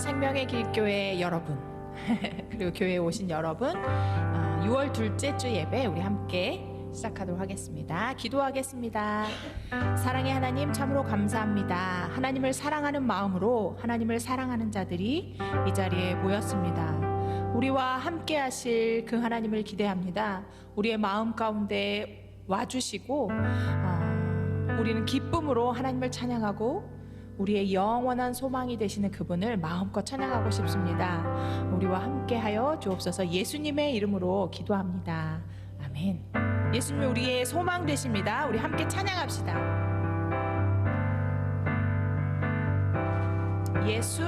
생명의 길교회 여러분 그리고 교회에 오신 여러분, 6월 둘째 주 예배 우리 함께 시작하도록 하겠습니다. 기도하겠습니다. 사랑의 하나님, 참으로 감사합니다. 하나님을 사랑하는 마음으로 하나님을 사랑하는 자들이 이 자리에 모였습니다. 우리와 함께 하실 그 하나님을 기대합니다. 우리의 마음 가운데 와주시고 우리는 기쁨으로 하나님을 찬양하고 우리의 영원한 소망이 되시는 그분을 마음껏 찬양하고 싶습니다. 우리와 함께하여 주옵소서. 예수님의 이름으로 기도합니다. 아멘. 예수님이 우리의 소망 되십니다. 우리 함께 찬양합시다. 예수,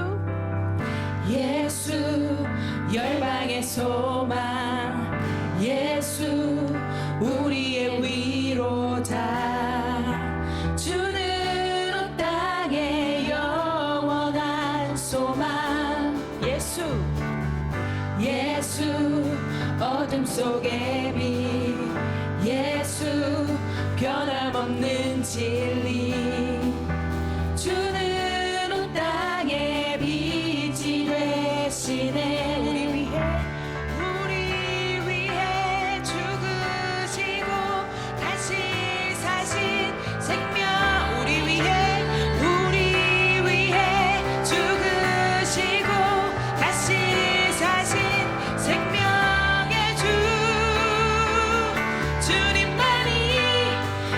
예수, 열방의 소망, 예수, 우리의 위로자. 주는 온 땅의 영원한 소망. 예수, 예수, 어둠 속의 빛, 예수, 변함없는 진리. 주는 온 땅의 빛이 되시네. 우리 위해 죽으시고 다시 사신 생명. 우리 위해 죽으시고 다시 사신 생명의 주. 주님만이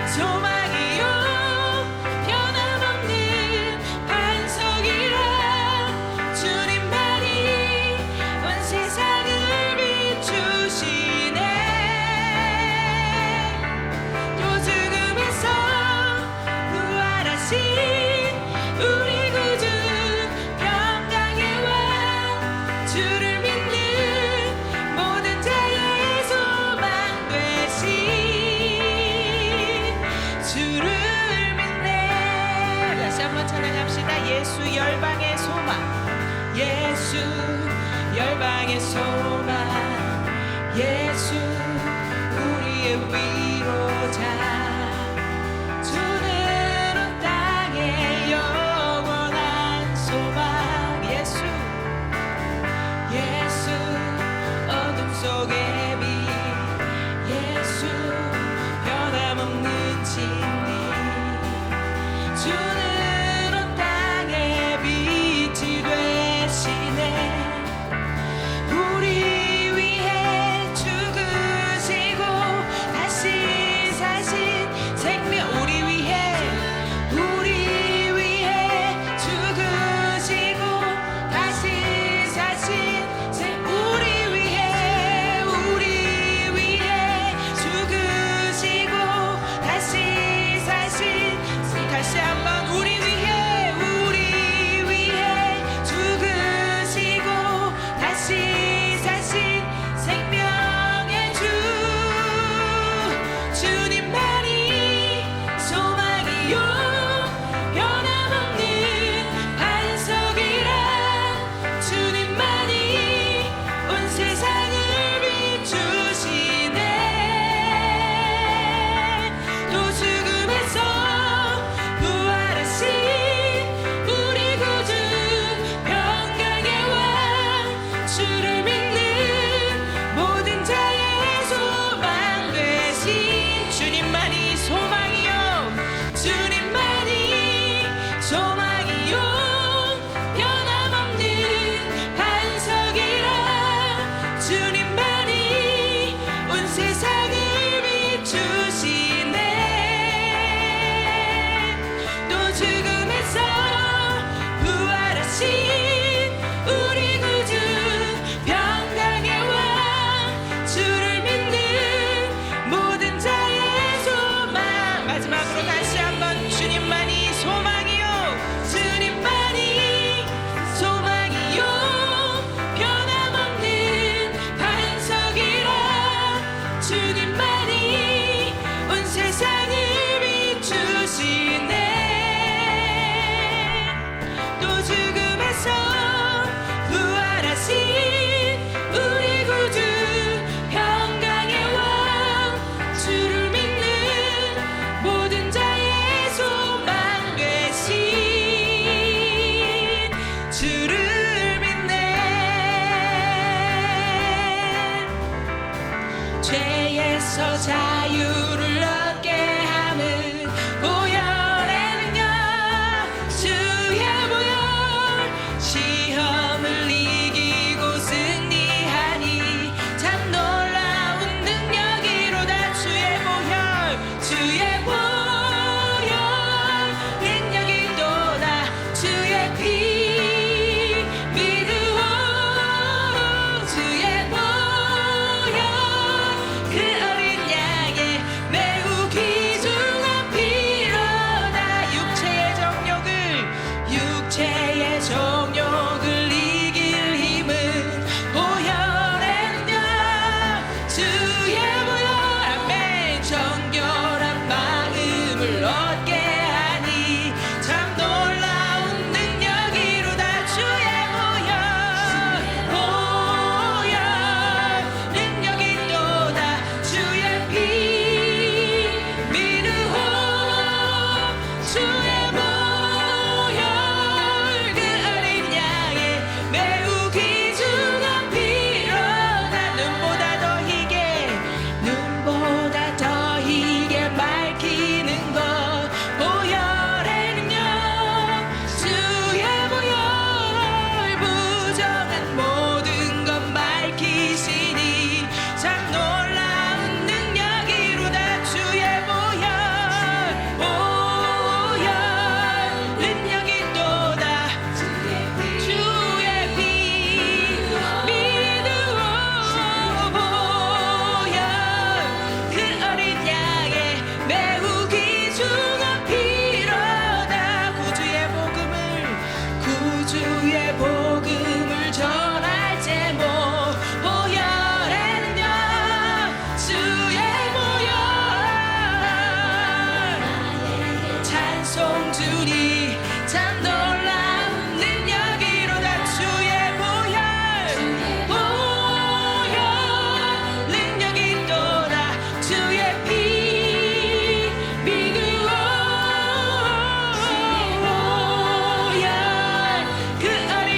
소망이요 변함없는 반석이라. 주님만이 온 세상을 비추시네. 또 죽음에서 부활하신 우리 구주 평강의 왕. 주를 믿는 모든 자의 소망 되신 주를 믿네. 다시 한번 찬양합시다. 예수, 열방의 소망, 예수, 열방의 소망, 예수, 우리의 위로자. 주는 온 땅의 영원한 소망. 예수, 예수, 어둠 속의 빛, 예수, 변함없는 진리. 주는 온 땅의 빛이 되시네. 우리 위해 죽으시고 다시 사신 생명. 우리 위해 죽으시고 다시 사신 생명. 우리 위해 죽으시고 다시 사신 생명. 다시 한번 우리 위해 죽으시고 다시 사신 생명의 주. 주님만이 소망이요 변함없는 반석이라. 주님만이 온 세상을 비추시네. 또 죽음에서 부활하신 우리 구주 평강의 왕. 주를 믿는 모든 자의 소망 되신 주님만이 소망이요. 주님만이 소망이요 변함없는 반석이라. 주님만이 온 세상을 비추시네. 또 죽음에서 부활하신 우리 구주 평강의 왕. 주를 믿는 모든 자의 소망. 마지막으로 다시 한번 주님만이 소망이요. 주님만이 소망이요 변함없는 반석이라. 주님만이 온 세상을 비추시네. 또 죽음에서 부활하신 우리 구주 평강의 왕. 주를 믿는 모든 자의 소망 되신 주를 자유를 얻게 함은 보혈의 능력 주의 보혈 시험을 이기고 승리하니 참 놀라운 능력이로다 주의 보혈 주의 보혈 능력이 또다 주의 피 믿으오 주의 보혈 그 어린 양의 매우 귀중한 피로다 육체의 정욕을 이길 힘은 보혈의 능력 주의 보혈 아멘 정결한 마음을 얻게 하니 참 놀라운 능력이로다 주의 보혈 능력이 또다 주의 피 믿으오 주의 보혈 그 어린 양의 매우 귀중한 피로다 눈보다 더 희게 밝히는 것 보혈의 능력 주의 보혈 부정한 모든 것 밝히시니 참 놀라운 능력이로다 주의 보혈 능력이 또다 주의 피 믿으오 보혈 그 어린 양의 매우 귀중한 피로다 구주의 복음을 전할 제목 보혈의 능력 주의 보혈 찬송 주니 참 놀라운 능력이로다 주의 보혈 능력이 또다 주의 피 믿으오 보혈 그 어린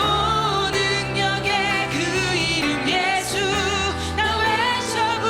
오 능력의 그 이름 예수 나 외쳐부르네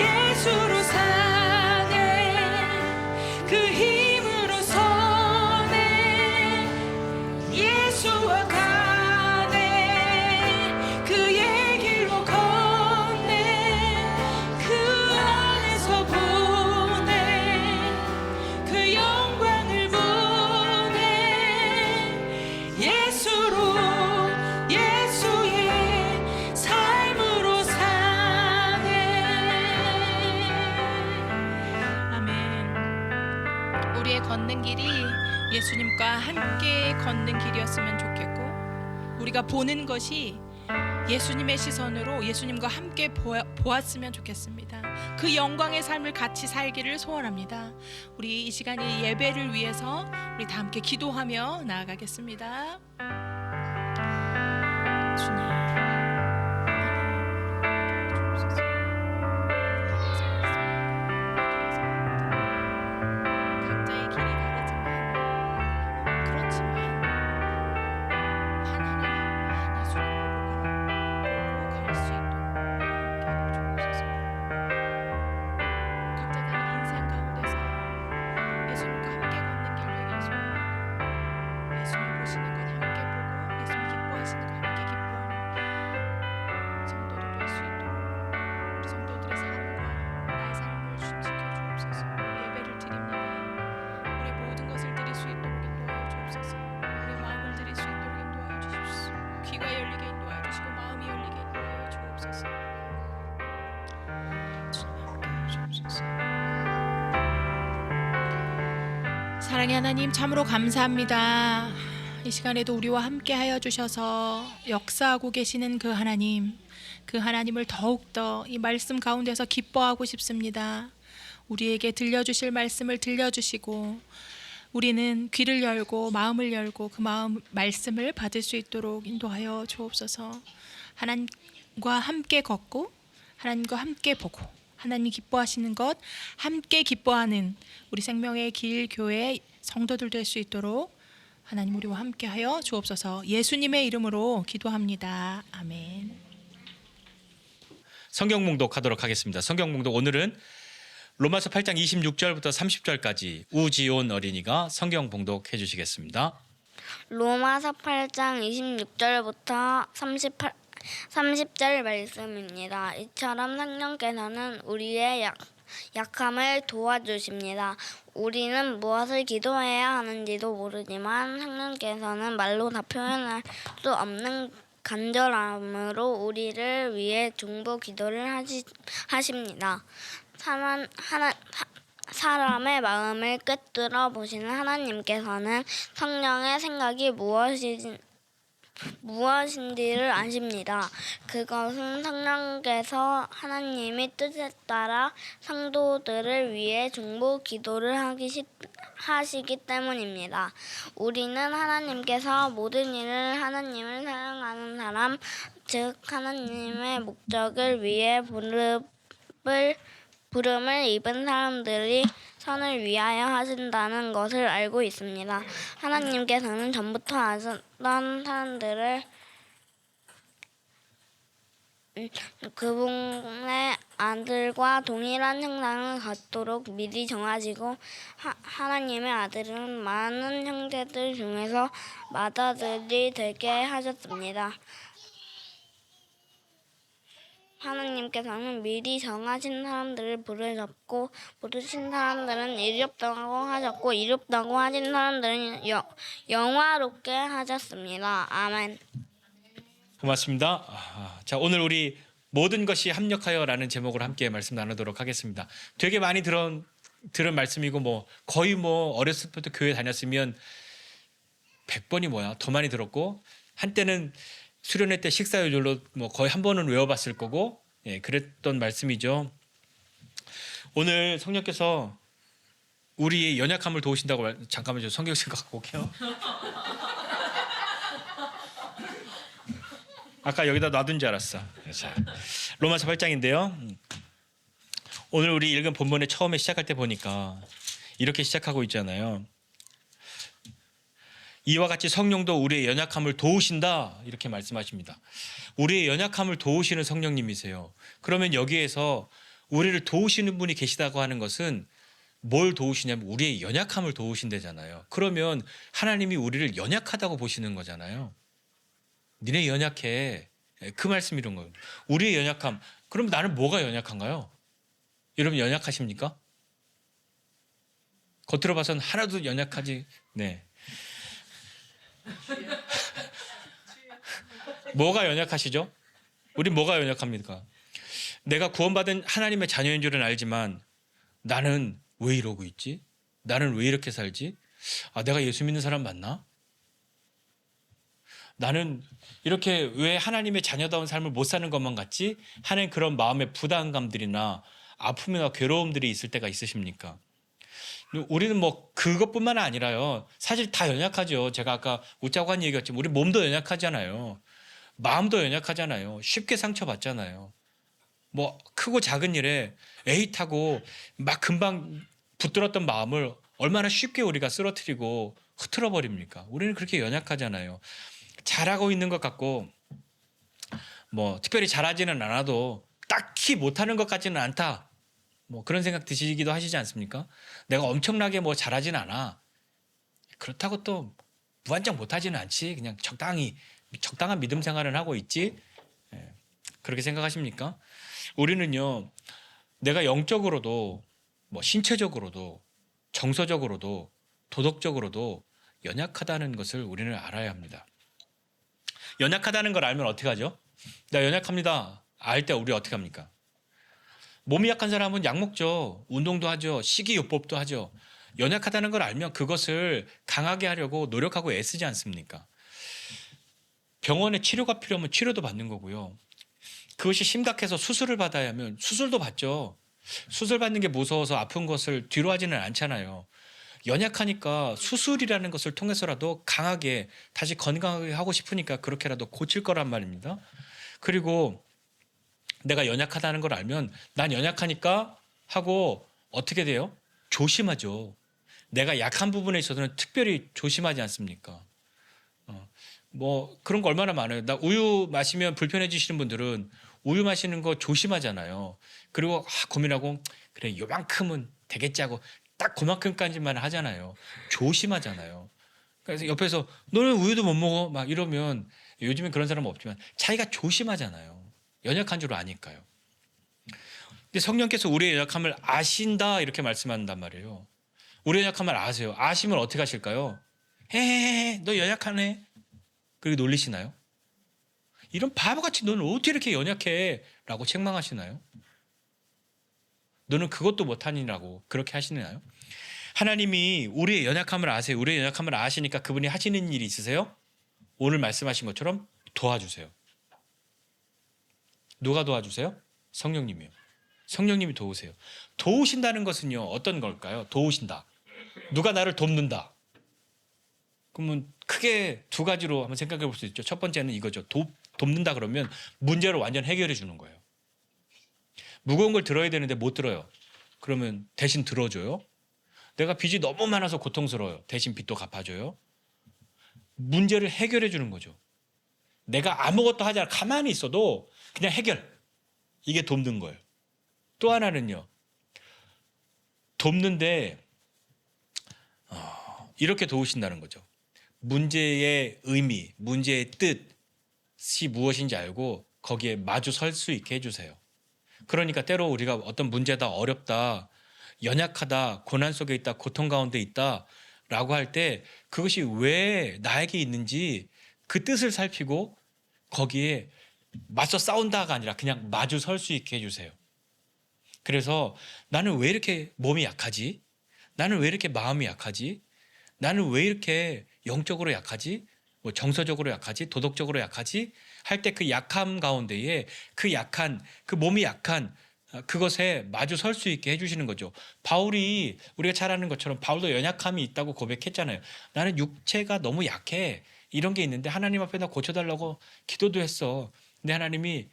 예수로 사네 그 힘으로 서네 예수와 가네 그의 길로 걷네 그 안에서 보네 그 영광을 보네 예수로 예수의 삶으로 사네. 아멘. 우리의 걷는 길이 예수님과 함께 걷는 길이었으면 좋겠고 우리가 보는 것이 예수님의 시선으로 예수님과 함께 보았으면 좋겠습니다. 그 영광의 삶을 같이 살기를 소원합니다. 우리 이 시간이 예배를 위해서 우리 다 함께 기도하며 나아가겠습니다. 주님 각자의 길이 다르지만 그렇지만 하나님 예수님 보고 갈 수 있도록 주옵소서. 각자 다른 인생 가운데서 예수님과 함께 걷는 길로 예수 예수님 보시는 것 함께 보고 예수님 기뻐하시는 것 함께 기뻐하는 성도들 될 수 있도록 우리 성도들의 삶과 나의 삶을 지켜 주옵소서. 예배를 드립니다. 우리의 모든 것을 드릴 수 있도록 인도하여 주옵소서. 우리의 마음을 드릴 수 있도록 인도하여 주십시오. 귀가 열리게 인도하여 주시고 마음이 열리게 인도하여 주옵소서. 주님 함께하여 주옵소서. 사랑의 하나님 참으로 감사합니다. 이 시간에도 우리와 함께하여 주셔서 역사하고 계시는 그 하나님을 더욱더 이 말씀 가운데서 기뻐하고 싶습니다. 우리에게 들려주실 말씀을 들려주시고 우리는 귀를 열고 마음을 열고 그 말씀을 받을 수 있도록 인도하여 주옵소서. 하나님과 함께 걷고 하나님과 함께 보고 하나님이 기뻐하시는 것 함께 기뻐하는 우리 생명의 길 교회 성도들 될 수 있도록 하나님 우리와 함께하여 주옵소서. 예수님의 이름으로 기도합니다. 아멘. 성경 봉독하도록 하겠습니다. 성경 봉독 오늘은 로마서 8장 26절부터 30절까지 우지온 어린이가 성경 봉독해 주시겠습니다. 로마서 8장 26절부터 30절 말씀입니다. 이처럼 성령께서는 우리의 약함을 도와주십니다. 우리는 무엇을 기도해야 하는지도 모르지만 성령께서는 말로 다 표현할 수 없는 간절함으로 우리를 위해 중보 기도를 하십니다. 사람의 마음을 꿰뚫어 보시는 하나님께서는 성령의 생각이 무엇인지를 아십니다. 그것은 성령께서 하나님의 뜻에 따라 성도들을 위해 중보 기도를 하시기 때문입니다. 우리는 하나님께서 모든 일을 하나님을 사랑하는 사람, 즉 하나님의 목적을 위해 부름을 입은 사람들이 선을 위하여 하신다는 것을 알고 있습니다. 하나님께서는 전부터 아셨던 사람들을 그분의 아들과 동일한 형상을 갖도록 미리 정하시고 하나님의 아들은 많은 형제들 중에서 맏아들이 되게 하셨습니다. 하나님께서는 미리 정하신 사람들을 부르셨고 부르신 사람들은 이롭다고 하셨고 이롭다고 하신 사람들은 영화롭게 하셨습니다. 아멘. 고맙습니다. 자, 오늘 우리 모든 것이 합력하여라는 제목으로 함께 말씀 나누도록 하겠습니다. 되게 많이 들은 말씀이고 거의 어렸을 때부터 교회 다녔으면 100번이 뭐야 더 많이 들었고 한때는 수련회 때 식사요절로 거의 한 번은 외워봤을 거고 그랬던 말씀이죠. 오늘 성령께서 우리의 연약함을 도우신다고 잠깐만 저 성경책 갖고 올게요. 아까 여기다 놔둔 줄 알았어. 자, 로마서 8장인데요. 오늘 우리 읽은 본문의 처음에 시작할 때 보니까 이렇게 시작하고 있잖아요. 이와 같이 성령도 우리의 연약함을 도우신다 이렇게 말씀하십니다. 우리의 연약함을 도우시는 성령님이세요. 그러면 여기에서 우리를 도우시는 분이 계시다고 하는 것은 뭘 도우시냐면 우리의 연약함을 도우신대잖아요. 그러면 하나님이 우리를 연약하다고 보시는 거잖아요. 니네 연약해. 그 말씀 이런 거예요. 우리의 연약함. 그럼 나는 뭐가 연약한가요? 여러분 연약하십니까? 겉으로 봐서는 하나도 연약하지. 네. 뭐가 연약하시죠? 우리 뭐가 연약합니까? 내가 구원받은 하나님의 자녀인 줄은 알지만 나는 왜 이러고 있지? 나는 왜 이렇게 살지? 아, 내가 예수 믿는 사람 맞나? 나는 이렇게 왜 하나님의 자녀다운 삶을 못 사는 것만 같지? 하는 그런 마음의 부담감들이나 아픔이나 괴로움들이 있을 때가 있으십니까? 우리는 뭐 그것뿐만 아니라요. 사실 다 연약하죠. 제가 아까 웃자고 한 얘기였지만 우리 몸도 연약하잖아요. 마음도 연약하잖아요. 쉽게 상처받잖아요. 뭐 크고 작은 일에 에잇하고 막 금방 붙들었던 마음을 얼마나 쉽게 우리가 쓰러뜨리고 흐트러 버립니까? 우리는 그렇게 연약하잖아요. 잘하고 있는 것 같고 뭐 특별히 잘하지는 않아도 딱히 못하는 것 같지는 않다. 뭐 그런 생각 드시기도 하시지 않습니까? 내가 엄청나게 뭐 잘하진 않아. 그렇다고 또 무한정 못하지는 않지. 그냥 적당한 믿음 생활을 하고 있지. 그렇게 생각하십니까? 우리는요, 내가 영적으로도 뭐 신체적으로도 정서적으로도 도덕적으로도 연약하다는 것을 우리는 알아야 합니다. 연약하다는 걸 알면 어떻게 하죠? 나 연약합니다. 알 때 우리 어떻게 합니까? 몸이 약한 사람은 약 먹죠. 운동도 하죠. 식이요법도 하죠. 연약하다는 걸 알면 그것을 강하게 하려고 노력하고 애쓰지 않습니까? 병원에 치료가 필요하면 치료도 받는 거고요. 그것이 심각해서 수술을 받아야 하면 수술도 받죠. 수술 받는 게 무서워서 아픈 것을 뒤로 하지는 않잖아요. 연약하니까 수술이라는 것을 통해서라도 강하게 다시 건강하게 하고 싶으니까 그렇게라도 고칠 거란 말입니다. 그리고 내가 연약하다는 걸 알면 난 연약하니까 하고 어떻게 돼요? 조심하죠. 내가 약한 부분에 있어서는 특별히 조심하지 않습니까? 뭐 그런 거 얼마나 많아요. 나 우유 마시면 불편해지시는 분들은 우유 마시는 거 조심하잖아요. 그리고 고민하고 그래 요만큼은 되겠지 하고 딱 그만큼까지만 하잖아요. 조심하잖아요. 그래서 옆에서 너는 우유도 못 먹어 막 이러면 요즘엔 그런 사람은 없지만 자기가 조심하잖아요. 연약한 줄 아니까요. 근데 성령께서 우리의 연약함을 아신다 이렇게 말씀한단 말이에요. 우리의 연약함을 아세요. 아시면 어떻게 하실까요? 헤헤헤 너 연약하네. 그리고 놀리시나요? 이런 바보같이 너는 어떻게 이렇게 연약해? 라고 책망하시나요? 너는 그것도 못하니라고 그렇게 하시나요? 하나님이 우리의 연약함을 아세요. 우리의 연약함을 아시니까 그분이 하시는 일이 있으세요? 오늘 말씀하신 것처럼 도와주세요. 누가 도와주세요? 성령님이요. 성령님이 도우세요. 도우신다는 것은요. 어떤 걸까요? 도우신다. 누가 나를 돕는다. 그러면 크게 두 가지로 한번 생각해 볼 수 있죠. 첫 번째는 이거죠. 돕는다 그러면 문제를 완전 해결해 주는 거예요. 무거운 걸 들어야 되는데 못 들어요. 그러면 대신 들어줘요. 내가 빚이 너무 많아서 고통스러워요. 대신 빚도 갚아줘요. 문제를 해결해 주는 거죠. 내가 아무것도 하지 않아 가만히 있어도 그냥 해결. 이게 돕는 거예요. 또 하나는요. 돕는데 이렇게 도우신다는 거죠. 문제의 의미, 문제의 뜻이 무엇인지 알고 거기에 마주 설 수 있게 해주세요. 그러니까 때로 우리가 어떤 문제다, 어렵다, 연약하다, 고난 속에 있다, 고통 가운데 있다 라고 할 때 그것이 왜 나에게 있는지 그 뜻을 살피고 거기에 맞서 싸운다가 아니라 그냥 마주 설 수 있게 해주세요. 그래서 나는 왜 이렇게 몸이 약하지? 나는 왜 이렇게 마음이 약하지? 나는 왜 이렇게 영적으로 약하지? 뭐 정서적으로 약하지? 도덕적으로 약하지? 할 때 그 약함 가운데에 그 약한, 그 몸이 약한 그것에 마주 설 수 있게 해주시는 거죠. 바울이 우리가 잘 아는 것처럼 바울도 연약함이 있다고 고백했잖아요. 나는 육체가 너무 약해. 이런 게 있는데 하나님 앞에 나 고쳐달라고 기도도 했어. 근데 하나님이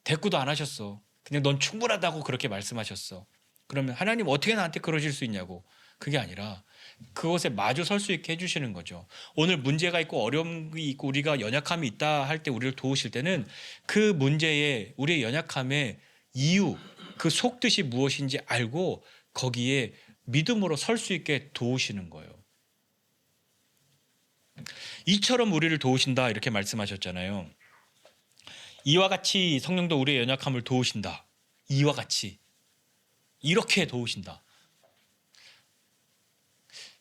대꾸도 안 하셨어. 그냥 넌 충분하다고 그렇게 말씀하셨어. 그러면 하나님 어떻게 나한테 그러실 수 있냐고. 그게 아니라 그것에 마주 설 수 있게 해주시는 거죠. 오늘 문제가 있고 어려움이 있고 우리가 연약함이 있다 할 때 우리를 도우실 때는 그 문제에 우리의 연약함의 이유, 그 속뜻이 무엇인지 알고 거기에 믿음으로 설 수 있게 도우시는 거예요. 이처럼 우리를 도우신다 이렇게 말씀하셨잖아요. 이와 같이 성령도 우리의 연약함을 도우신다. 이와 같이 이렇게 도우신다.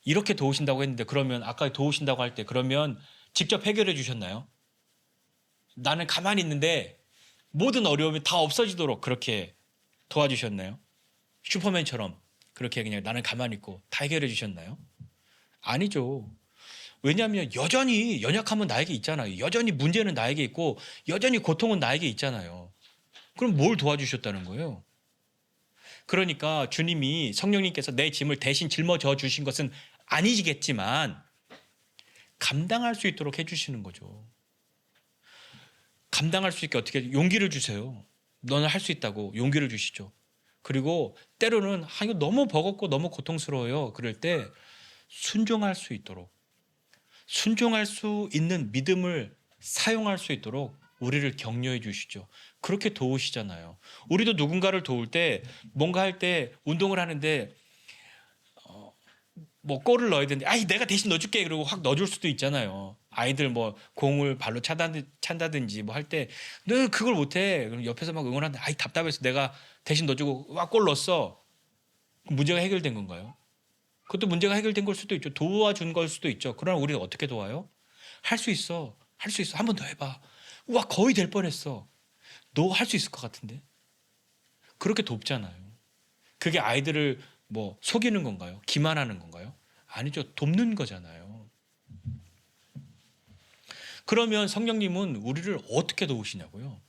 이렇게 도우신다고 했는데 그러면 아까 도우신다고 할 때 그러면 직접 해결해 주셨나요? 나는 가만히 있는데 모든 어려움이 다 없어지도록 그렇게 도와주셨나요? 슈퍼맨처럼 그렇게 그냥 나는 가만히 있고 다 해결해 주셨나요? 아니죠. 왜냐하면 여전히 연약함은 나에게 있잖아요. 여전히 문제는 나에게 있고 여전히 고통은 나에게 있잖아요. 그럼 뭘 도와주셨다는 거예요? 그러니까 주님이 성령님께서 내 짐을 대신 짊어져 주신 것은 아니겠지만 감당할 수 있도록 해주시는 거죠. 감당할 수 있게 어떻게 용기를 주세요. 너는 할 수 있다고 용기를 주시죠. 그리고 때로는 이거 너무 버겁고 너무 고통스러워요. 그럴 때 순종할 수 있도록 순종할 수 있는 믿음을 사용할 수 있도록 우리를 격려해 주시죠. 그렇게 도우시잖아요. 우리도 누군가를 도울 때 뭔가 할 때 운동을 하는데 뭐 골을 넣어야 되는데 내가 대신 넣어줄게 그러고 확 넣어줄 수도 있잖아요. 아이들 뭐 공을 발로 찬다든지 뭐 할 때 너 그걸 못해. 그럼 옆에서 막 응원하는데 답답해서 내가 대신 넣어주고 와 골 넣었어. 그럼 문제가 해결된 건가요? 그것도 문제가 해결된 걸 수도 있죠. 도와준 걸 수도 있죠. 그러나 우리는 어떻게 도와요? 할 수 있어. 할 수 있어. 한 번 더 해봐. 와 거의 될 뻔했어. 너 할 수 있을 것 같은데. 그렇게 돕잖아요. 그게 아이들을 뭐 속이는 건가요? 기만하는 건가요? 아니죠. 돕는 거잖아요. 그러면 성령님은 우리를 어떻게 도우시냐고요?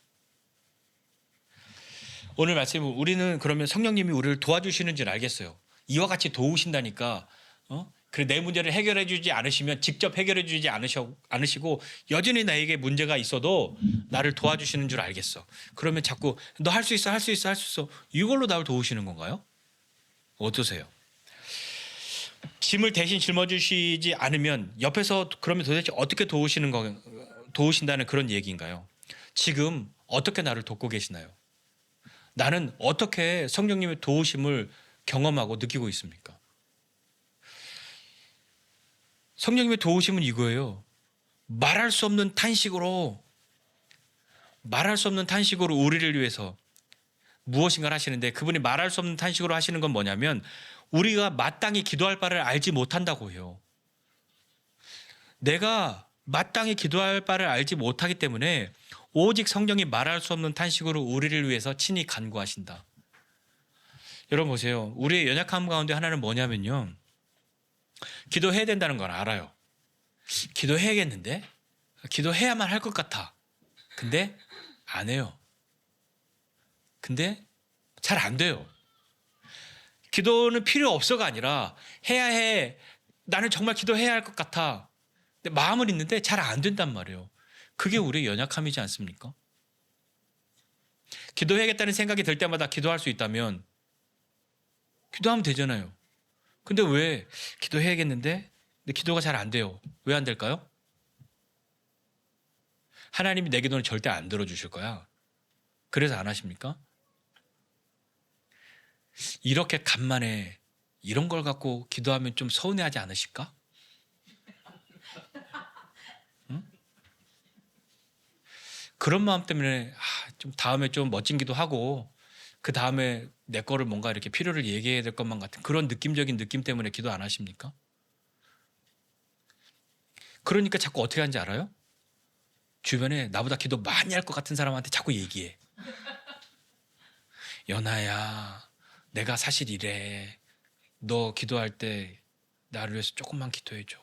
오늘 말씀 우리는 그러면 성령님이 우리를 도와주시는 줄 알겠어요. 이와 같이 도우신다니까 그래 내 문제를 해결해 주지 않으시면 직접 해결해 주지 않으시고 여전히 나에게 문제가 있어도 나를 도와주시는 줄 알겠어. 그러면 자꾸 너 할 수 있어 할 수 있어 할 수 있어 이걸로 나를 도우시는 건가요? 어떠세요? 짐을 대신 짊어주시지 않으면 옆에서 그러면 도대체 어떻게 도우신다는 그런 얘기인가요? 지금 어떻게 나를 돕고 계시나요? 나는 어떻게 성령님의 도우심을 경험하고 느끼고 있습니까? 성령님의 도우심은 이거예요. 말할 수 없는 탄식으로 우리를 위해서 무엇인가를 하시는데 그분이 말할 수 없는 탄식으로 하시는 건 뭐냐면 우리가 마땅히 기도할 바를 알지 못한다고 해요. 내가 마땅히 기도할 바를 알지 못하기 때문에 오직 성령이 말할 수 없는 탄식으로 우리를 위해서 친히 간구하신다. 여러분 보세요. 우리의 연약함 가운데 하나는 뭐냐면요. 기도해야 된다는 걸 알아요. 기도해야겠는데? 기도해야만 할 것 같아. 근데 안 해요. 근데 잘 안 돼요. 기도는 필요 없어가 아니라 해야 해. 나는 정말 기도해야 할 것 같아. 근데 마음은 있는데 잘 안 된단 말이에요. 그게 우리의 연약함이지 않습니까? 기도해야겠다는 생각이 들 때마다 기도할 수 있다면 기도하면 되잖아요. 근데 왜 기도해야겠는데 근데 기도가 잘 안 돼요. 왜 안 될까요? 하나님이 내 기도는 절대 안 들어주실 거야. 그래서 안 하십니까? 이렇게 간만에 이런 걸 갖고 기도하면 좀 서운해하지 않으실까? 응? 그런 마음 때문에 좀 다음에 좀 멋진 기도하고 그 다음에 내 거를 뭔가 이렇게 필요를 얘기해야 될 것만 같은 그런 느낌적인 느낌 때문에 기도 안 하십니까? 그러니까 자꾸 어떻게 하는지 알아요? 주변에 나보다 기도 많이 할 것 같은 사람한테 자꾸 얘기해. 연아야, 내가 사실 이래. 너 기도할 때 나를 위해서 조금만 기도해줘.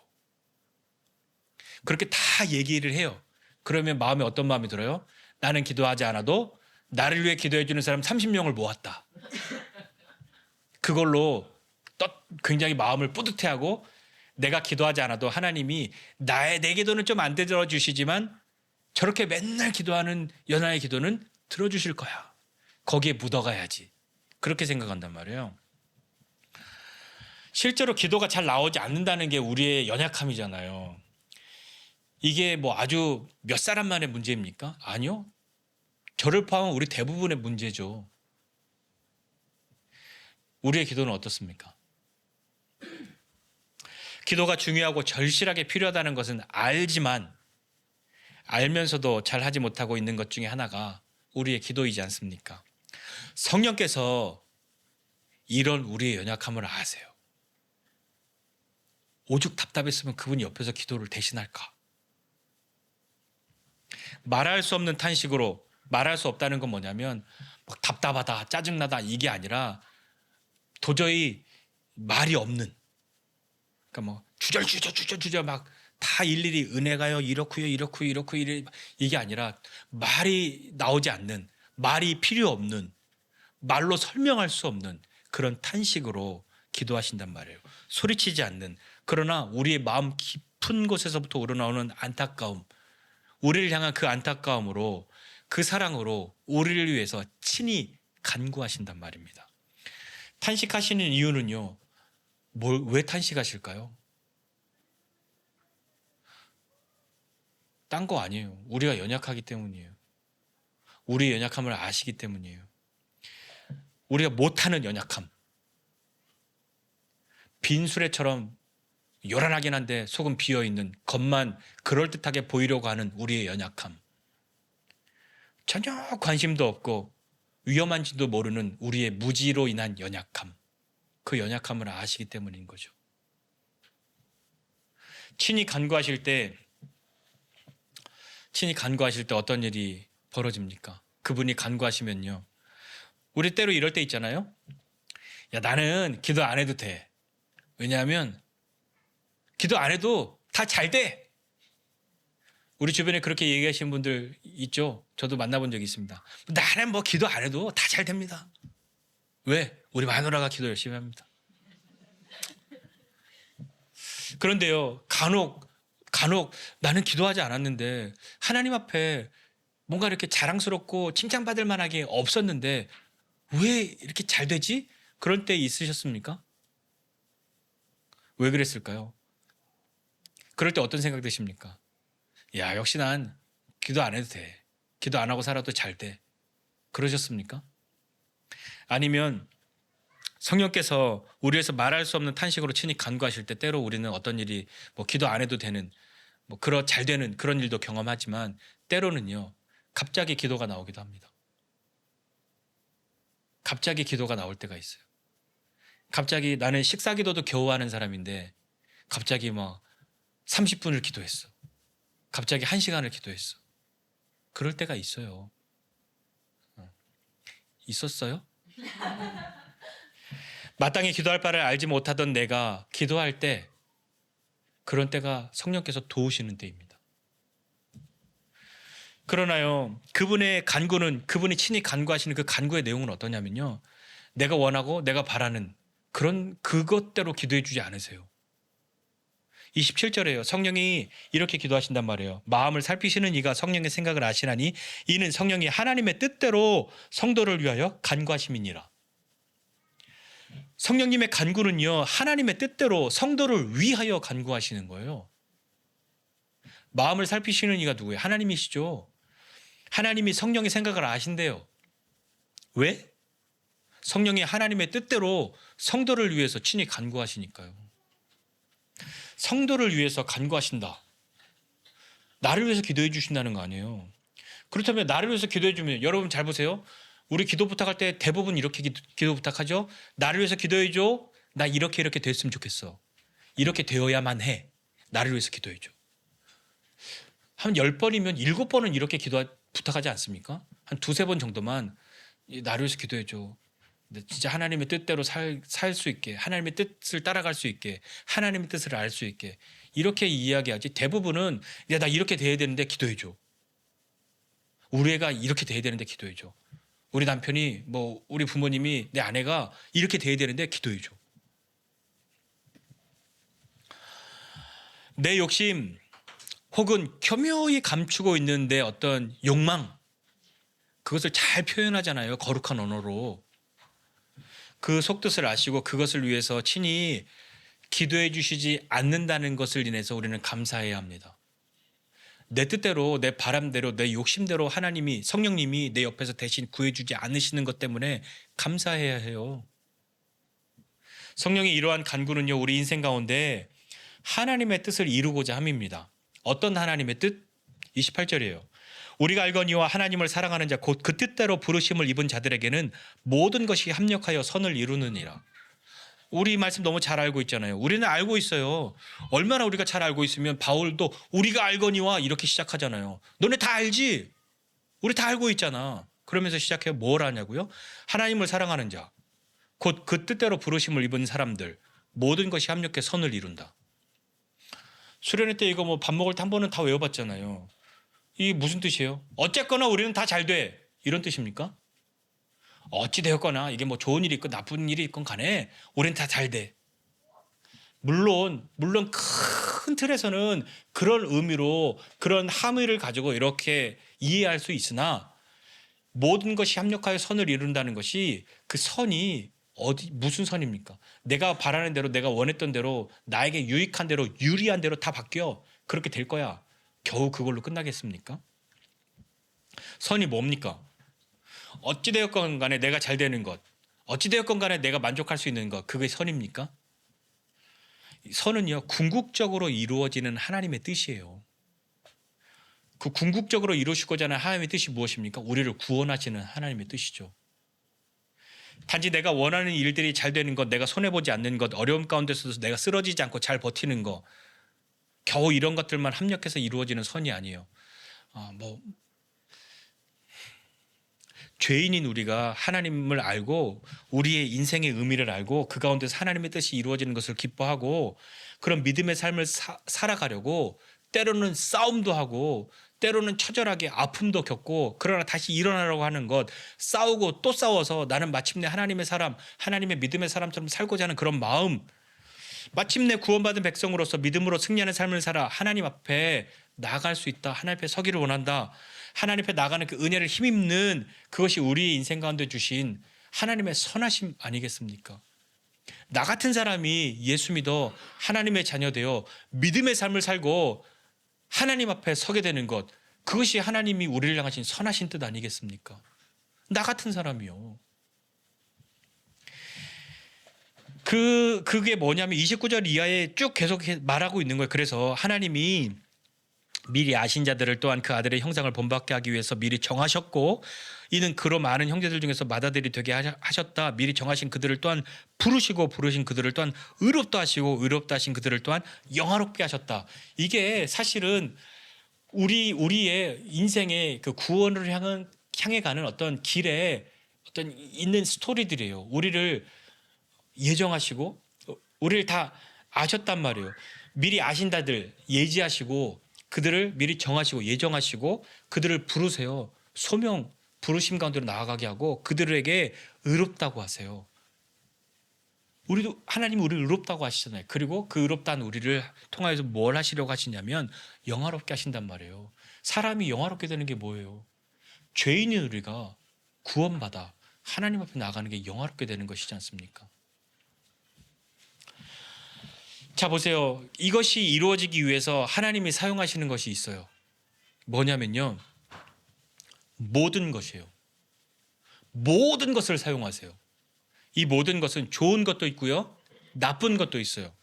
그렇게 다 얘기를 해요. 그러면 마음에 어떤 마음이 들어요? 나는 기도하지 않아도 나를 위해 기도해주는 사람 30명을 모았다. 그걸로 굉장히 마음을 뿌듯해하고 내가 기도하지 않아도 하나님이 내 기도는 좀 안 들어주시지만 저렇게 맨날 기도하는 연하의 기도는 들어주실 거야. 거기에 묻어가야지. 그렇게 생각한단 말이에요. 실제로 기도가 잘 나오지 않는다는 게 우리의 연약함이잖아요. 이게 뭐 아주 몇 사람만의 문제입니까? 아니요. 저를 포함한 우리 대부분의 문제죠. 우리의 기도는 어떻습니까? 기도가 중요하고 절실하게 필요하다는 것은 알지만 알면서도 잘 하지 못하고 있는 것 중에 하나가 우리의 기도이지 않습니까? 성령께서 이런 우리의 연약함을 아세요. 오죽 답답했으면 그분이 옆에서 기도를 대신할까? 말할 수 없는 탄식으로, 말할 수 없다는 건 뭐냐면 막 답답하다, 짜증나다 이게 아니라 도저히 말이 없는, 그러니까 뭐 주절 막 다 일일이 은혜가요 이렇고요 이게 아니라 말이 나오지 않는, 말이 필요 없는, 말로 설명할 수 없는 그런 탄식으로 기도하신단 말이에요. 소리치지 않는, 그러나 우리의 마음 깊은 곳에서부터 우러나오는 안타까움, 우리를 향한 그 안타까움으로, 그 사랑으로 우리를 위해서 친히 간구하신단 말입니다. 탄식하시는 이유는요, 왜 탄식하실까요? 딴 거 아니에요. 우리가 연약하기 때문이에요. 우리의 연약함을 아시기 때문이에요. 우리가 못하는 연약함. 빈 수레처럼 요란하긴 한데 속은 비어있는, 겉만 그럴듯하게 보이려고 하는 우리의 연약함. 전혀 관심도 없고 위험한지도 모르는 우리의 무지로 인한 연약함. 그 연약함을 아시기 때문인 거죠. 친히 간구하실 때 어떤 일이 벌어집니까? 그분이 간구하시면요, 우리 때로 이럴 때 있잖아요. 야, 나는 기도 안 해도 돼. 왜냐하면 기도 안 해도 다 잘 돼. 우리 주변에 그렇게 얘기하시는 분들 있죠? 저도 만나본 적이 있습니다. 나는 뭐 기도 안 해도 다 잘 됩니다. 왜? 우리 마누라가 기도 열심히 합니다. 그런데요, 간혹 나는 기도하지 않았는데 하나님 앞에 뭔가 이렇게 자랑스럽고 칭찬받을 만하게 없었는데 왜 이렇게 잘 되지? 그런 때 있으셨습니까? 왜 그랬을까요? 그럴 때 어떤 생각 드십니까? 야, 역시 난 기도 안 해도 돼. 기도 안 하고 살아도 잘 돼. 그러셨습니까? 아니면 성령께서 우리에서 말할 수 없는 탄식으로 친히 간구하실 때 때로 우리는 어떤 일이 뭐 기도 안 해도 되는, 뭐 잘 되는 그런 일도 경험하지만 때로는요, 갑자기 기도가 나오기도 합니다. 갑자기 기도가 나올 때가 있어요. 갑자기 나는 식사 기도도 겨우 하는 사람인데 갑자기 막 30분을 기도했어. 갑자기 1시간을 기도했어. 그럴 때가 있어요. 있었어요? 마땅히 기도할 바를 알지 못하던 내가 기도할 때, 그런 때가 성령께서 도우시는 때입니다. 그러나요, 그분의 간구는, 그분이 친히 간구하시는 그 간구의 내용은 어떠냐면요, 내가 원하고 내가 바라는 그것대로 기도해 주지 않으세요. 27절에요. 성령이 이렇게 기도하신단 말이에요. 마음을 살피시는 이가 성령의 생각을 아시나니 이는 성령이 하나님의 뜻대로 성도를 위하여 간구하심이니라. 성령님의 간구는요, 하나님의 뜻대로 성도를 위하여 간구하시는 거예요. 마음을 살피시는 이가 누구예요? 하나님이시죠. 하나님이 성령의 생각을 아신대요. 왜? 성령이 하나님의 뜻대로 성도를 위해서 친히 간구하시니까요. 성도를 위해서 간구하신다. 나를 위해서 기도해 주신다는 거 아니에요. 그렇다면 나를 위해서 기도해 주면, 여러분 잘 보세요. 우리 기도 부탁할 때 대부분 이렇게 기도 부탁하죠. 나를 위해서 기도해 줘. 나 이렇게 됐으면 좋겠어. 이렇게 되어야만 해. 나를 위해서 기도해 줘. 한 10번이면 7번은 이렇게 부탁하지 않습니까? 한 2-3번 정도만 나를 위해서 기도해 줘. 진짜 하나님의 뜻대로 살 수 있게, 하나님의 뜻을 따라갈 수 있게, 하나님의 뜻을 알 수 있게, 이렇게 이야기하지. 대부분은 야, 나 이렇게 돼야 되는데 기도해 줘. 우리 애가 이렇게 돼야 되는데 기도해 줘. 우리 남편이, 뭐 우리 부모님이, 내 아내가 이렇게 돼야 되는데 기도해 줘. 내 욕심 혹은 교묘히 감추고 있는데 어떤 욕망, 그것을 잘 표현하잖아요. 거룩한 언어로. 그 속뜻을 아시고 그것을 위해서 친히 기도해 주시지 않는다는 것을 인해서 우리는 감사해야 합니다. 내 뜻대로, 내 바람대로, 내 욕심대로 하나님이, 성령님이 내 옆에서 대신 구해주지 않으시는 것 때문에 감사해야 해요. 성령의 이러한 간구는요, 우리 인생 가운데 하나님의 뜻을 이루고자 함입니다. 어떤 하나님의 뜻? 28절이에요. 우리가 알거니와 하나님을 사랑하는 자 곧 그 뜻대로 부르심을 입은 자들에게는 모든 것이 합력하여 선을 이루느니라. 우리 말씀 너무 잘 알고 있잖아요. 우리는 알고 있어요. 얼마나 우리가 잘 알고 있으면 바울도 우리가 알거니와 이렇게 시작하잖아요. 너네 다 알지? 우리 다 알고 있잖아. 그러면서 시작해 뭘 하냐고요? 하나님을 사랑하는 자 곧 그 뜻대로 부르심을 입은 사람들 모든 것이 합력해 선을 이룬다. 수련회 때 이거 뭐 밥 먹을 때 한 번은 다 외워봤잖아요. 이게 무슨 뜻이에요? 어쨌거나 우리는 다 잘 돼. 이런 뜻입니까? 어찌 되었거나 이게 뭐 좋은 일이 있건 나쁜 일이 있건 간에 우리는 다 잘 돼. 물론 큰 틀에서는 그런 의미로 그런 함의를 가지고 이렇게 이해할 수 있으나 모든 것이 합력하여 선을 이룬다는 것이 그 선이 무슨 선입니까? 내가 바라는 대로 내가 원했던 대로 나에게 유익한 대로 유리한 대로 다 바뀌어. 그렇게 될 거야. 겨우 그걸로 끝나겠습니까? 선이 뭡니까? 어찌되었건 간에 내가 잘 되는 것, 어찌되었건 간에 내가 만족할 수 있는 것, 그게 선입니까? 선은요, 궁극적으로 이루어지는 하나님의 뜻이에요. 그 궁극적으로 이루시고자 하는 하나님의 뜻이 무엇입니까? 우리를 구원하시는 하나님의 뜻이죠. 단지 내가 원하는 일들이 잘 되는 것, 내가 손해보지 않는 것, 어려움 가운데서도 내가 쓰러지지 않고 잘 버티는 것, 겨우 이런 것들만 합력해서 이루어지는 선이 아니에요. 죄인인 우리가 하나님을 알고 우리의 인생의 의미를 알고 그 가운데서 하나님의 뜻이 이루어지는 것을 기뻐하고 그런 믿음의 삶을 살아가려고 때로는 싸움도 하고 때로는 처절하게 아픔도 겪고 그러나 다시 일어나려고 하는 것, 싸우고 또 싸워서 나는 마침내 하나님의 사람, 하나님의 믿음의 사람처럼 살고자 하는 그런 마음, 마침내 구원받은 백성으로서 믿음으로 승리하는 삶을 살아 하나님 앞에 나아갈 수 있다. 하나님 앞에 서기를 원한다. 하나님 앞에 나가는 그 은혜를 힘입는 그것이 우리 인생 가운데 주신 하나님의 선하심 아니겠습니까? 나 같은 사람이 예수 믿어 하나님의 자녀 되어 믿음의 삶을 살고 하나님 앞에 서게 되는 것, 그것이 하나님이 우리를 향하신 선하신 뜻 아니겠습니까? 나 같은 사람이요. 그게 뭐냐면 29절 이하에 쭉 계속 말하고 있는 거예요. 그래서 하나님이 미리 아신 자들을 또한 그 아들의 형상을 본받게 하기 위해서 미리 정하셨고 이는 그로 많은 형제들 중에서 맏아들이 되게 하셨다. 미리 정하신 그들을 또한 부르시고 부르신 그들을 또한 의롭다 하시고 의롭다 하신 그들을 또한 영화롭게 하셨다. 이게 사실은 우리의 인생의 그 구원을 향해 가는 어떤 길에 어떤 있는 스토리들이에요. 우리를 예정하시고 우리를 다 아셨단 말이에요. 미리 아신 자들 예지하시고 그들을 미리 정하시고 예정하시고 그들을 부르세요. 소명 부르심 가운데로 나아가게 하고 그들에게 의롭다고 하세요. 우리도 하나님이 우리를 의롭다고 하시잖아요. 그리고 그 의롭다는 우리를 통하여서 뭘 하시려고 하시냐면 영화롭게 하신단 말이에요. 사람이 영화롭게 되는 게 뭐예요? 죄인인 우리가 구원받아 하나님 앞에 나가는 게 영화롭게 되는 것이지 않습니까? 자 보세요. 이것이 이루어지기 위해서 하나님이 사용하시는 것이 있어요. 뭐냐면요. 모든 것이에요. 모든 것을 사용하세요. 이 모든 것은 좋은 것도 있고요. 나쁜 것도 있어요.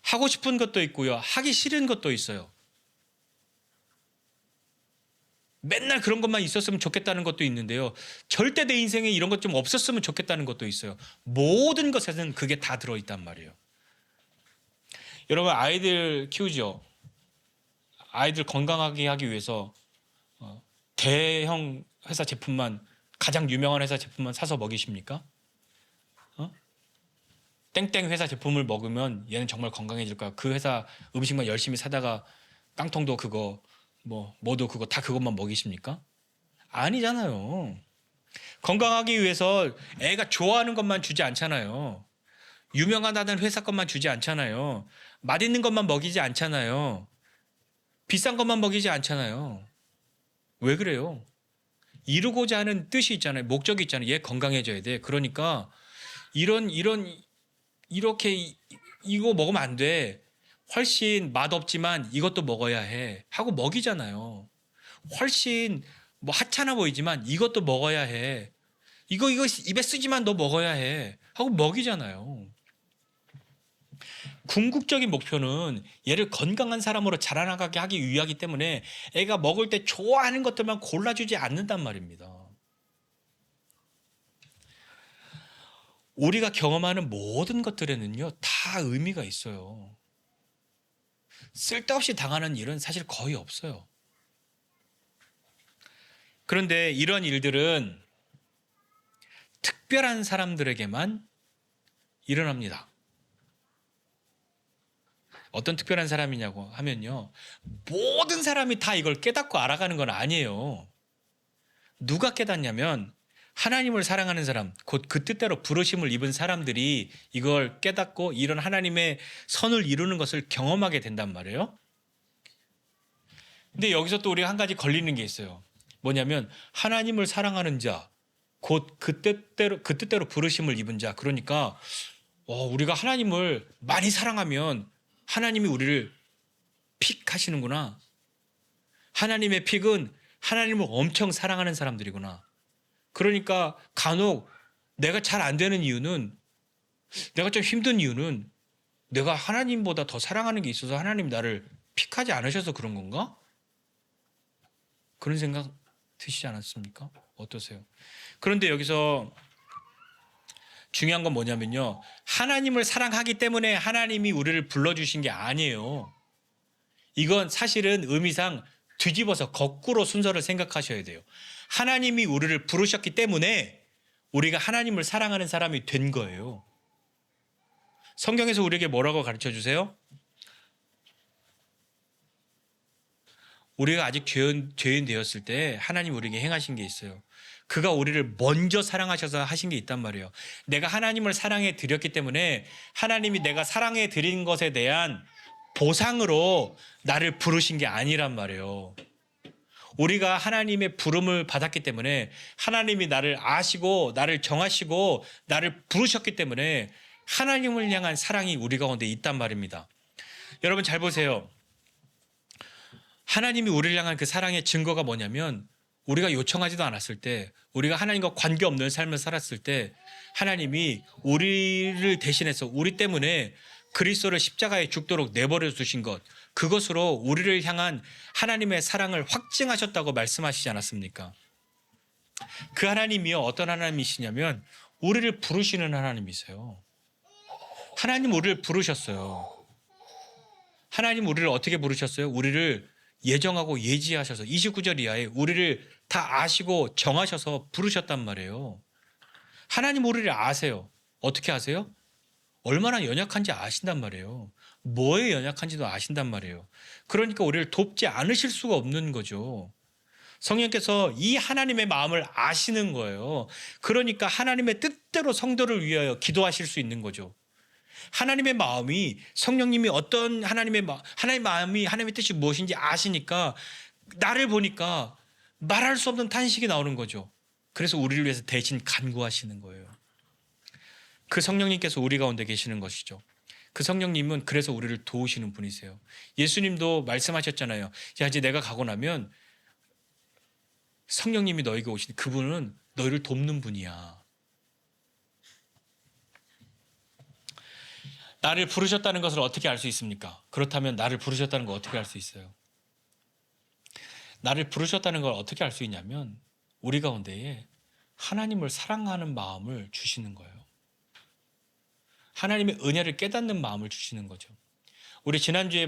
하고 싶은 것도 있고요. 하기 싫은 것도 있어요. 맨날 그런 것만 있었으면 좋겠다는 것도 있는데요. 절대 내 인생에 이런 것 좀 없었으면 좋겠다는 것도 있어요. 모든 것에는 그게 다 들어있단 말이에요. 여러분 아이들 키우죠. 아이들 건강하게 하기 위해서 대형 회사 제품만 가장 유명한 회사 제품만 사서 먹이십니까? 땡땡 회사 제품을 먹으면 얘는 정말 건강해질 거야. 그 회사 음식만 열심히 사다가 깡통도 그거 뭐도 그거 다 그것만 먹이십니까? 아니잖아요. 건강하기 위해서 애가 좋아하는 것만 주지 않잖아요. 유명하다는 회사 것만 주지 않잖아요. 맛있는 것만 먹이지 않잖아요. 비싼 것만 먹이지 않잖아요. 왜 그래요? 이루고자 하는 뜻이 있잖아요. 목적이 있잖아요. 얘 건강해져야 돼. 그러니까 이렇게 이거 먹으면 안 돼. 훨씬 맛없지만 이것도 먹어야 해. 하고 먹이잖아요. 훨씬 하찮아 보이지만 이것도 먹어야 해. 이거 입에 쓰지만 너 먹어야 해. 하고 먹이잖아요. 궁극적인 목표는 얘를 건강한 사람으로 자라나가게 하기 위하기 때문에 애가 먹을 때 좋아하는 것들만 골라주지 않는단 말입니다. 우리가 경험하는 모든 것들에는요, 다 의미가 있어요. 쓸데없이 당하는 일은 사실 거의 없어요. 그런데 이런 일들은 특별한 사람들에게만 일어납니다. 어떤 특별한 사람이냐고 하면요, 모든 사람이 다 이걸 깨닫고 알아가는 건 아니에요. 누가 깨닫냐면 하나님을 사랑하는 사람, 곧 그 뜻대로 부르심을 입은 사람들이 이걸 깨닫고 이런 하나님의 선을 이루는 것을 경험하게 된단 말이에요. 근데 여기서 또 우리가 한 가지 걸리는 게 있어요. 뭐냐면 하나님을 사랑하는 자, 곧 그 뜻대로 부르심을 입은 자. 그러니까 우리가 하나님을 많이 사랑하면 하나님이 우리를 픽하시는구나. 하나님의 픽은 하나님을 엄청 사랑하는 사람들이구나. 그러니까 간혹 내가 잘 안 되는 이유는, 내가 좀 힘든 이유는 내가 하나님보다 더 사랑하는 게 있어서 하나님 나를 픽하지 않으셔서 그런 건가? 그런 생각 드시지 않았습니까? 어떠세요? 그런데 여기서 중요한 건 뭐냐면요, 하나님을 사랑하기 때문에 하나님이 우리를 불러주신 게 아니에요. 이건 사실은 의미상 뒤집어서 거꾸로 순서를 생각하셔야 돼요. 하나님이 우리를 부르셨기 때문에 우리가 하나님을 사랑하는 사람이 된 거예요. 성경에서 우리에게 뭐라고 가르쳐 주세요? 우리가 아직 죄인 되었을 때 하나님 우리에게 행하신 게 있어요. 그가 우리를 먼저 사랑하셔서 하신 게 있단 말이에요. 내가 하나님을 사랑해 드렸기 때문에 하나님이 내가 사랑해 드린 것에 대한 보상으로 나를 부르신 게 아니란 말이에요. 우리가 하나님의 부름을 받았기 때문에 하나님이 나를 아시고 나를 정하시고 나를 부르셨기 때문에 하나님을 향한 사랑이 우리 가운데 있단 말입니다. 여러분 잘 보세요. 하나님이 우리를 향한 그 사랑의 증거가 뭐냐면, 우리가 요청하지도 않았을 때, 우리가 하나님과 관계없는 삶을 살았을 때 하나님이 우리를 대신해서 우리 때문에 그리스도를 십자가에 죽도록 내버려 두신 것, 그것으로 우리를 향한 하나님의 사랑을 확증하셨다고 말씀하시지 않았습니까? 그 하나님이요, 어떤 하나님이시냐면 우리를 부르시는 하나님이세요. 하나님 우리를 부르셨어요. 하나님 우리를 어떻게 부르셨어요? 우리를 예정하고 예지하셔서 29절 이하에 우리를 다 아시고 정하셔서 부르셨단 말이에요. 하나님 우리를 아세요. 어떻게 아세요? 얼마나 연약한지 아신단 말이에요. 뭐에 연약한지도 아신단 말이에요. 그러니까 우리를 돕지 않으실 수가 없는 거죠. 성령께서 이 하나님의 마음을 아시는 거예요. 그러니까 하나님의 뜻대로 성도를 위하여 기도하실 수 있는 거죠. 하나님의 마음이, 성령님이 어떤 하나님의 마음이, 하나님의 뜻이 무엇인지 아시니까 나를 보니까 말할 수 없는 탄식이 나오는 거죠. 그래서 우리를 위해서 대신 간구하시는 거예요. 그 성령님께서 우리 가운데 계시는 것이죠. 그 성령님은 그래서 우리를 도우시는 분이세요. 예수님도 말씀하셨잖아요. 야, 이제 내가 가고 나면 성령님이 너에게 오시니 그분은 너희를 돕는 분이야. 나를 부르셨다는 것을 어떻게 알 수 있습니까? 그렇다면 나를 부르셨다는 걸 어떻게 알 수 있어요? 나를 부르셨다는 걸 어떻게 알 수 있냐면 우리 가운데에 하나님을 사랑하는 마음을 주시는 거예요. 하나님의 은혜를 깨닫는 마음을 주시는 거죠. 우리 지난주에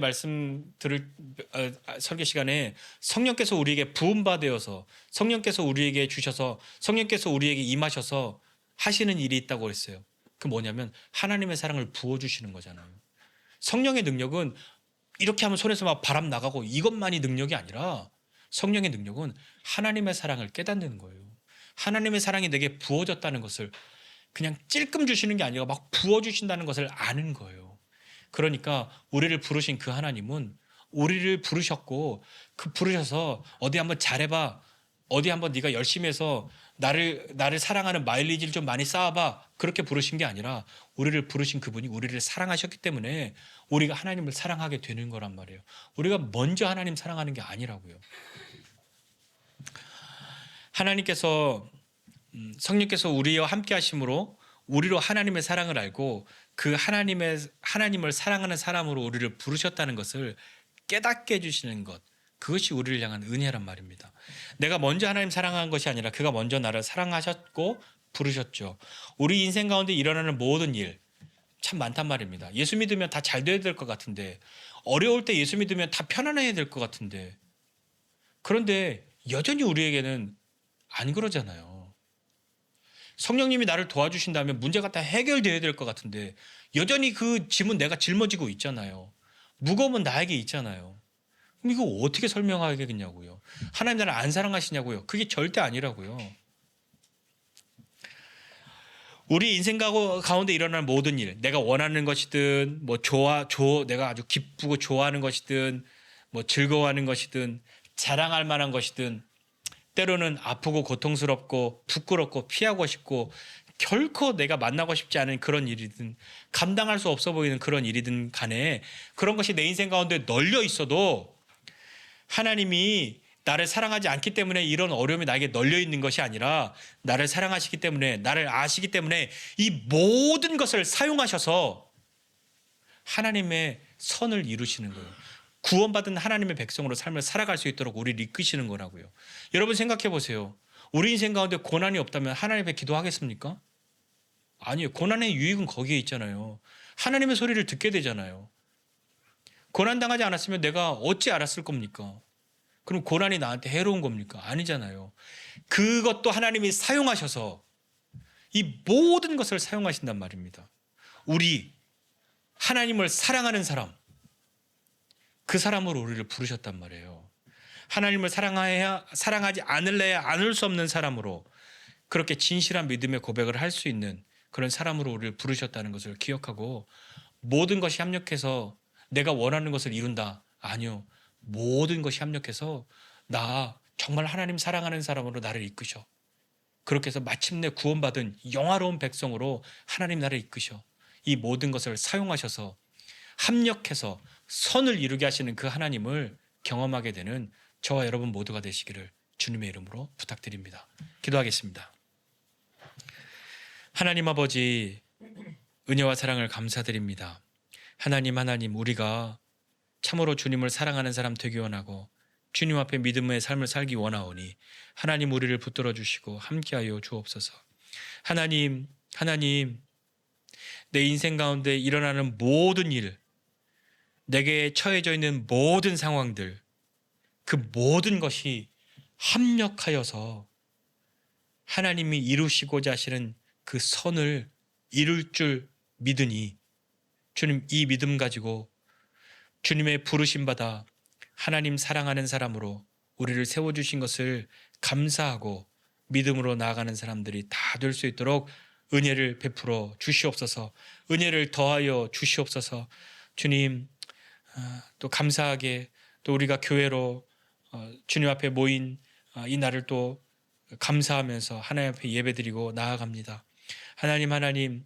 설교 시간에 성령께서 우리에게 부음받으어서, 성령께서 우리에게 주셔서, 성령께서 우리에게 임하셔서 하시는 일이 있다고 했어요. 그 뭐냐면 하나님의 사랑을 부어주시는 거잖아요. 성령의 능력은 이렇게 하면 손에서 막 바람 나가고 이것만이 능력이 아니라, 성령의 능력은 하나님의 사랑을 깨닫는 거예요. 하나님의 사랑이 내게 부어졌다는 것을 그냥 찔끔 주시는 게 아니라 막 부어주신다는 것을 아는 거예요. 그러니까 우리를 부르신 그 하나님은 우리를 부르셨고, 그 부르셔서 어디 한번 잘해봐, 어디 한번 네가 열심히 해서 나를 사랑하는 마일리지를 좀 많이 쌓아봐, 그렇게 부르신 게 아니라 우리를 부르신 그분이 우리를 사랑하셨기 때문에 우리가 하나님을 사랑하게 되는 거란 말이에요. 우리가 먼저 하나님 사랑하는 게 아니라고요. 하나님께서, 성령께서 우리와 함께 하심으로 우리로 하나님의 사랑을 알고 그 하나님을 사랑하는 사람으로 우리를 부르셨다는 것을 깨닫게 해주시는 것, 그것이 우리를 향한 은혜란 말입니다. 내가 먼저 하나님 사랑한 것이 아니라 그가 먼저 나를 사랑하셨고 부르셨죠. 우리 인생 가운데 일어나는 모든 일 참 많단 말입니다. 예수 믿으면 다 잘 돼야 될 것 같은데, 어려울 때 예수 믿으면 다 편안해야 될 것 같은데, 그런데 여전히 우리에게는 안 그러잖아요. 성령님이 나를 도와주신다면 문제가 다 해결돼야 될 것 같은데 여전히 그 짐은 내가 짊어지고 있잖아요. 무거움은 나에게 있잖아요. 그럼 이거 어떻게 설명하겠냐고요. 하나님 나를 안 사랑하시냐고요. 그게 절대 아니라고요. 우리 인생 가운데 일어나는 모든 일, 내가 원하는 것이든 내가 아주 기쁘고 좋아하는 것이든 즐거워하는 것이든 자랑할 만한 것이든 때로는 아프고 고통스럽고 부끄럽고 피하고 싶고 결코 내가 만나고 싶지 않은 그런 일이든 감당할 수 없어 보이는 그런 일이든 간에 그런 것이 내 인생 가운데 널려 있어도 하나님이 나를 사랑하지 않기 때문에 이런 어려움이 나에게 널려 있는 것이 아니라 나를 사랑하시기 때문에, 나를 아시기 때문에 이 모든 것을 사용하셔서 하나님의 선을 이루시는 거예요. 구원받은 하나님의 백성으로 삶을 살아갈 수 있도록 우리를 이끄시는 거라고요. 여러분 생각해 보세요. 우리 인생 가운데 고난이 없다면 하나님 앞에 기도하겠습니까? 아니요. 고난의 유익은 거기에 있잖아요. 하나님의 소리를 듣게 되잖아요. 고난당하지 않았으면 내가 어찌 알았을 겁니까? 그럼 고난이 나한테 해로운 겁니까? 아니잖아요. 그것도 하나님이 사용하셔서 이 모든 것을 사용하신단 말입니다. 우리 하나님을 사랑하는 사람, 그 사람으로 우리를 부르셨단 말이에요. 하나님을 사랑하지 않을래야 않을 수 없는 사람으로 그렇게 진실한 믿음의 고백을 할 수 있는 그런 사람으로 우리를 부르셨다는 것을 기억하고 모든 것이 합력해서 내가 원하는 것을 이룬다. 아니요. 모든 것이 합력해서 나 정말 하나님 사랑하는 사람으로 나를 이끄셔. 그렇게 해서 마침내 구원받은 영화로운 백성으로 하나님 나를 이끄셔. 이 모든 것을 사용하셔서 합력해서 선을 이루게 하시는 그 하나님을 경험하게 되는 저와 여러분 모두가 되시기를 주님의 이름으로 부탁드립니다. 기도하겠습니다. 하나님 아버지, 은혜와 사랑을 감사드립니다. 하나님 우리가 참으로 주님을 사랑하는 사람 되기 원하고 주님 앞에 믿음의 삶을 살기 원하오니 하나님 우리를 붙들어 주시고 함께하여 주옵소서. 하나님 내 인생 가운데 일어나는 모든 일, 내게 처해져 있는 모든 상황들, 그 모든 것이 합력하여서 하나님이 이루시고자 하시는 그 선을 이룰 줄 믿으니 주님 이 믿음 가지고 주님의 부르심 받아 하나님 사랑하는 사람으로 우리를 세워주신 것을 감사하고 믿음으로 나아가는 사람들이 다 될 수 있도록 은혜를 베풀어 주시옵소서. 은혜를 더하여 주시옵소서. 주님, 또 감사하게 또 우리가 교회로 주님 앞에 모인 이 날을 또 감사하면서 하나님 앞에 예배드리고 나아갑니다. 하나님,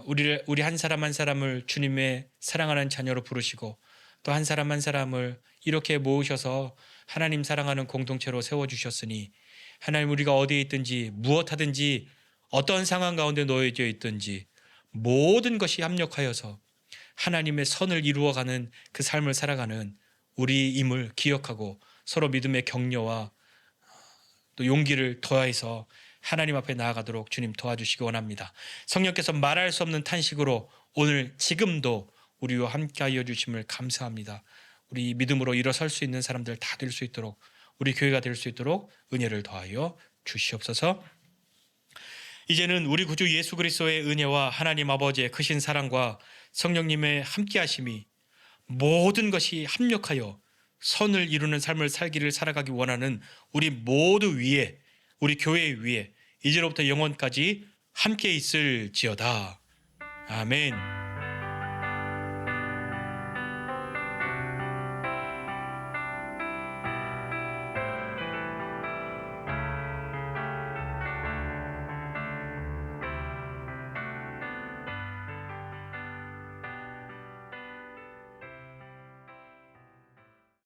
우리 한 사람 한 사람을 주님의 사랑하는 자녀로 부르시고 또 한 사람 한 사람을 이렇게 모으셔서 하나님 사랑하는 공동체로 세워주셨으니 하나님 우리가 어디에 있든지 무엇하든지 어떤 상황 가운데 놓여져 있든지 모든 것이 합력하여서 하나님의 선을 이루어가는 그 삶을 살아가는 우리임을 기억하고 서로 믿음의 격려와 또 용기를 더해서 하나님 앞에 나아가도록 주님 도와주시기 원합니다. 성령께서 말할 수 없는 탄식으로 오늘 지금도 우리와 함께하여 주심을 감사합니다. 우리 믿음으로 일어설 수 있는 사람들 다 될 수 있도록 우리 교회가 될 수 있도록 은혜를 더하여 주시옵소서. 이제는 우리 구주 예수 그리스도의 은혜와 하나님 아버지의 크신 사랑과 성령님의 함께하심이 모든 것이 합력하여 선을 이루는 삶을 살아가기 원하는 우리 모두 위에 우리 교회 위에 이제로부터 영원까지 함께 있을지어다. 아멘.